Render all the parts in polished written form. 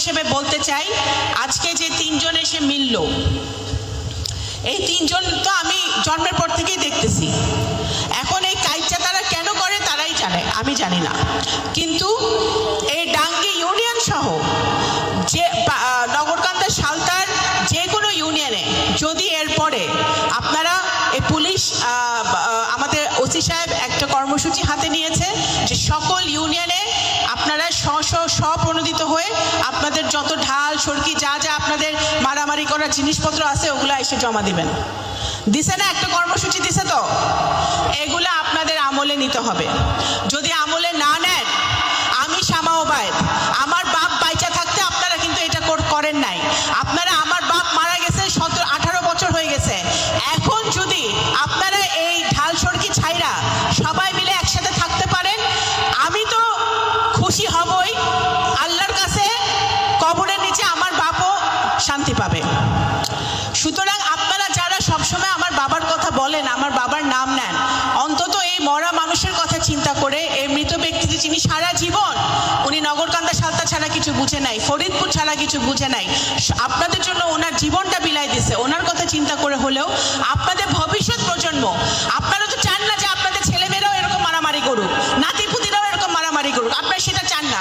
হিসেবে বলতে চাই, আজকে যে তিনজন এসে মিলল, এই তিনজন তো আমি জন্মের পর থেকেই দেখতেছি। এখন এই কাইচ্চা তারা কেন করে তারাই জানে, আমি জানি না। কিন্তু এই ডাঙ্গি ইউনিয়ন সহ যে নগরকান্দা সালতার যে কোনো ইউনিয়নে যদি এরপরে আপনারা এই পুলিশ, আমাদের ওসি সাহেব একটা কর্মসূচি হাতে নিয়েছে যে সকল ইউনিয়নে আপনারা স্বপ্রণোদিত হয়ে আপনাদের যত ঢাল সরকি যা যা আপনাদের মারামারি করার জিনিসপত্র আছে ওগুলো এসে জমা দিবেন। দিছে না, একটা কর্মসূচি দিছে তো, এগুলো আপনাদের আমলে নিতে হবে। যদি আমলে না নেন, আমি শামা ওবায়েদ, আমার বাপ বাইচা থাকতে আপনারা কিন্তু এটা করেন নাই। আপনারা, আমার বাপ মারা গেছে 17-18 বছর হয়ে গেছে। এখন যদি আপনারা এই ঢাল সরকি ছাইরা সবাই মিলে একসাথে থাকতে পারেন, আমি তো খুশি হবই। আল্লাহর কাছে কবরের নিচে আমার বাপও শান্তি পাবে। সুতরাং আপনারা যারা সবসময় আমার বাবার কথা বলেন, আমার বাবার নাম নেন, অন্তত এই মরা মানুষের কথা চিন্তা করে, এই মৃত ব্যক্তিটি যিনি সারা জীবন উনি নগরকান্দা সালতা ছাড়া কিছু বুঝে নাই, ফরিদপুর ছাড়া কিছু বুঝে নাই, আপনাদের জন্য ওনার জীবনটা বিলাই দিছে, ওনার কথা চিন্তা করে হলেও আপনাদের ভবিষ্যৎ প্রজন্ম, আপনারা তো চান না যে আপনাদের ছেলেমেয়েরাও এরকম মারামারি করুক, নাতিপুতিরাও এরকম মারামারি করুক, আপনারা সেটা চান না।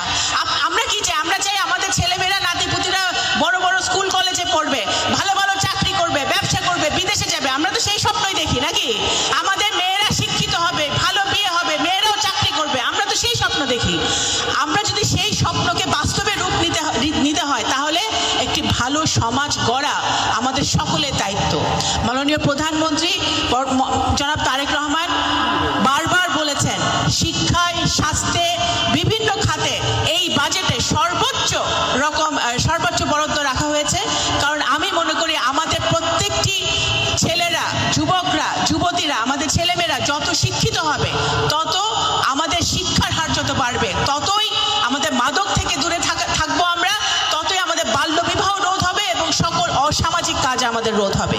আমরা কি চাই? আমরা চাই আমাদের ছেলেমেয়েরা নাতিপুতিরা বড় বড় স্কুল কলেজে পড়বে, ভালো ভালো চাকরি করবে, ব্যবসা করবে, বিদেশে যাবে। আমরা তো সেই স্বপ্নই দেখি নাকি? আমাদের মেয়েরা শিক্ষিত হবে, ভালো বিয়ে হবে, মেয়েরাও চাকরি করবে, আমরা তো সেই স্বপ্ন দেখি। আমরা যদি সেই স্বপ্নকে বাস্তবে রূপ নিতে হয়, তাহলে একটি ভালো সমাজ গড়া আমাদের সকলের দায়িত্ব। মাননীয় প্রধানমন্ত্রী জনাব তারেক রহমান বারবার বলেছেন, শিক্ষায়, স্বাস্থ্যে, বিভিন্ন খাতে এই বাজেটে সর্বোচ্চ বরাদ্দ রাখা হয়েছে। কারণ আমি মনে করি আমাদের প্রত্যেকটি ছেলেরা, যুবকরা, যুবতীরা, আমাদের ছেলেমেয়েরা যত শিক্ষিত হবে, তত আমাদের শিক্ষার হার যত বাড়বে, ততই আমাদের মাদক থেকে দূরে থাকবো আমরা, ততই আমাদের বাল্যবিবাহ রোধ হবে এবং সকল অসামাজিক কাজ আমাদের রোধ হবে।